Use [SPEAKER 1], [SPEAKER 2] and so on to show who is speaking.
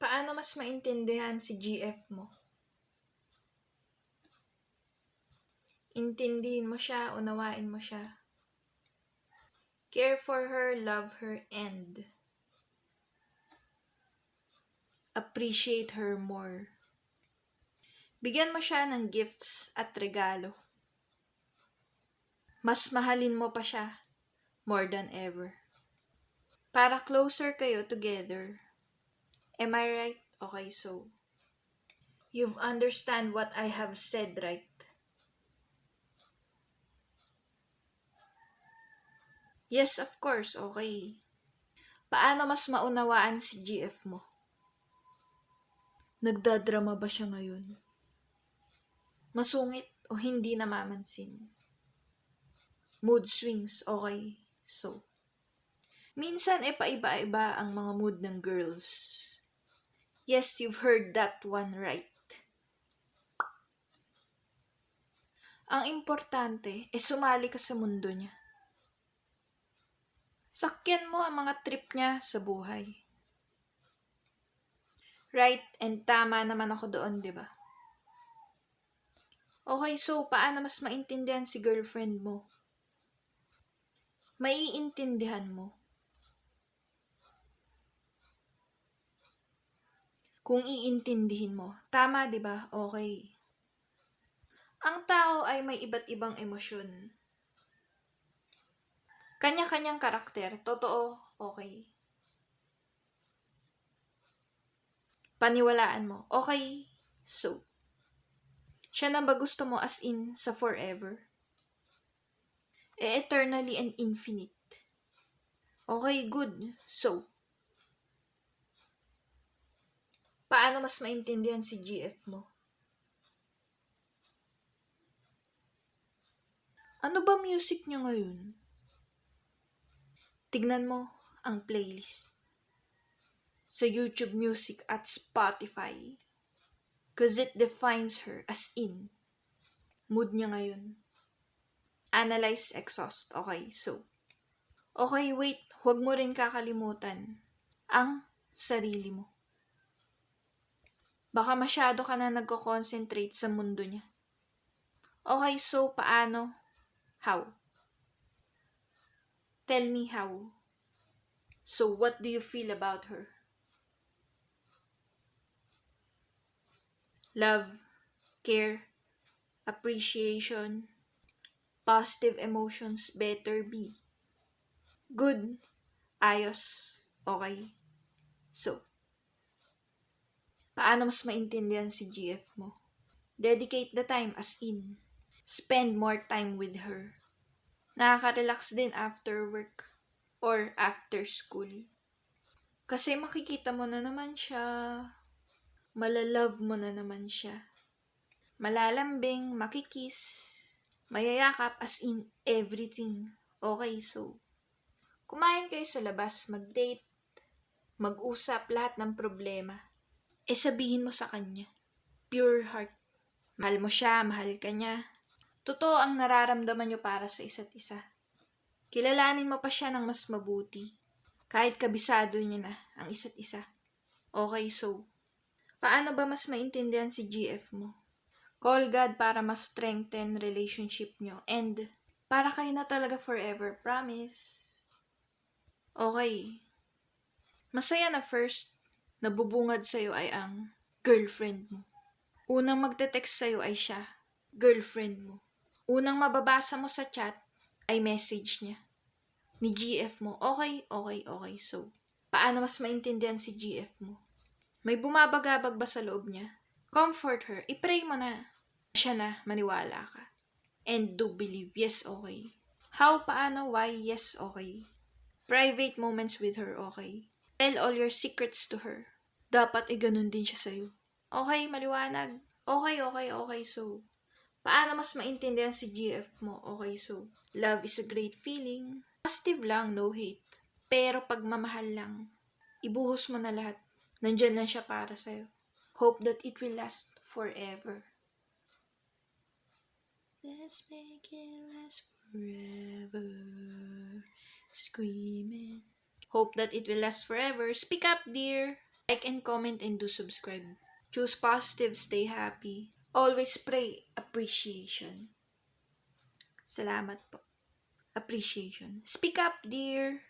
[SPEAKER 1] Paano mas maintindihan si GF mo? Intindihin mo siya, unawain mo siya. Care for her, love her, and appreciate her more. Bigyan mo siya ng gifts at regalo. Mas mahalin mo pa siya more than ever. Para closer kayo together. Am I right? Okay, so you've understand what I have said, right? Yes, of course, okay. Paano mas maunawaan si GF mo? Nagdadrama ba siya ngayon? Masungit o hindi namamansin? Mood swings, okay. So, minsan paiba-iba ang mga mood ng girls. Yes, you've heard that one right. Ang importante sumali ka sa mundo niya. Sakyan mo ang mga trip niya sa buhay. Right and tama naman ako doon, di ba? Okay, so paano mas maintindihan si girlfriend mo? Maiintindihan mo. Kung iintindihin mo. Tama, di ba? Okay. Ang tao ay may iba't ibang emosyon. Kanya-kanyang karakter. Totoo, okay. Paniwalaan mo. Okay, so. Siya na ba gusto mo as in sa forever? Eternally and infinite. Okay, good. So, paano mas maintindihan si GF mo? Ano ba music niya ngayon? Tignan mo ang playlist sa YouTube Music at Spotify. Cause it defines her as in. Mood niya ngayon. Analyze, exhaust. Okay, so. Okay, wait. Huwag mo rin kakalimutan ang sarili mo. Baka masyado ka na nagko-concentrate sa mundo niya. Okay, so paano? How? Tell me how. So what do you feel about her? Love, care, appreciation, positive emotions better be. Good, ayos, okay. So, paano mas maintindihan si GF mo? Dedicate the time as in. Spend more time with her. Nakaka-relax din after work or after school. Kasi makikita mo na naman siya. Malalove mo na naman siya. Malalambing, makikiss, mayayakap as in everything. Okay, so kumain kayo sa labas, mag-date, mag-usap lahat ng problema. Sabihin mo sa kanya. Pure heart. Mahal mo siya, mahal ka niya. Totoo ang nararamdaman nyo para sa isa't isa. Kilalanin mo pa siya ng mas mabuti. Kahit kabisado nyo na ang isa't isa. Okay, so, paano ba mas maintindihan si GF mo? Call God para mas strengthen relationship nyo. And, para kayo na talaga forever. Promise. Okay. Masaya na first, nabubungad sa'yo ay ang girlfriend mo. Unang magte-text sa'yo ay siya, girlfriend mo. Unang mababasa mo sa chat ay message niya. Ni GF mo. Okay. So, paano mas maintindihan si GF mo? May bumabagabag ba sa loob niya? Comfort her. I-pray mo na. Siya na, maniwala ka. And do believe. Yes, okay. How, paano, why, yes, okay. Private moments with her, okay. Tell all your secrets to her. Dapat ganun din siya sa'yo. Okay, maliwanag. Okay. So, paano mas maintindihan si GF mo? Okay, so, love is a great feeling. Positive lang, no hate. Pero pagmamahal lang, ibuhos mo na lahat. Nandyan lang siya para sa'yo. Hope that it will last forever. Let's make it last forever. Screaming. Hope that it will last forever. Speak up, dear. Like and comment and do subscribe. Choose positive, stay happy. Always pray appreciation. Salamat po. Appreciation. Speak up, dear.